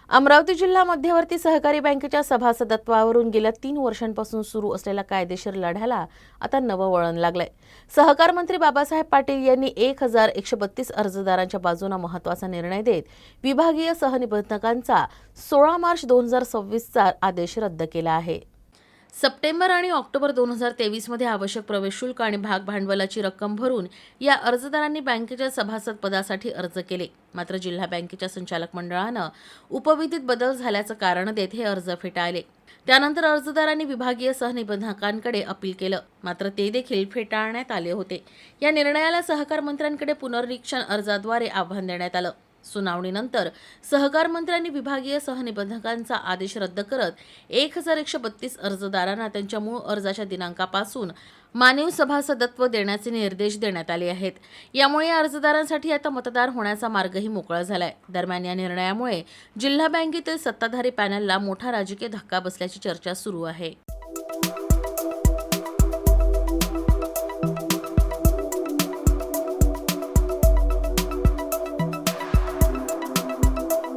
अमरावती जिल्हा मध्यवर्ती सहकारी बँकेच्या सभासदत्वावरून गेल्या 3 वर्षांपासून सुरू असलेल्या कायदेशीर लढ्याला आता नवं वळण लागलंय। सहकार मंत्री बाबासाहेब पाटील यांनी 1132 अर्जदारांच्या बाजूने महत्त्वाचा निर्णय देत विभागीय सहनिबंधकांचा 16 मार्च 2026 चा आदेश रद्द केला आहे। सप्टेंबर आणि ऑक्टोबर 2023 मध्ये आवश्यक प्रवेश शुल्क आणि भाग भांडवलाची रक्कम भरून या अर्जदारांनी बँकेच्या सभासद पदासाठी अर्ज केले। मात्र जिल्हा बँकेच्या संचालक मंडळानं उपविधीत बदल झाल्याचं कारण देत हे अर्ज फेटाळले। त्यानंतर अर्जदारांनी विभागीय सहनिबंधकांकडे अपील केलं, मात्र ते देखील फेटाळण्यात आले होते। या निर्णयाला सहकार मंत्र्यांकडे पुनर्निरीक्षण अर्जाद्वारे आव्हान देण्यात आलं। सुनावणीनंतर सहकार मंत्र्यांनी विभागीय सहनिबंधकांचा आदेश रद्द करत 1132 अर्जदारांना त्यांच्या मूळ अर्जाच्या दिनांकापासून मानवी सभासदत्व देण्याचे निर्देश देण्यात आले आहेत। यामुळे या अर्जदारांसाठी आता मतदार होण्याचा मार्गही मोकळा झालाय। दरम्यान या निर्णयामुळे जिल्हा बँकेतील सत्ताधारी पॅनलला मोठा राजकीय धक्का बसल्याची चर्चा सुरू आहे।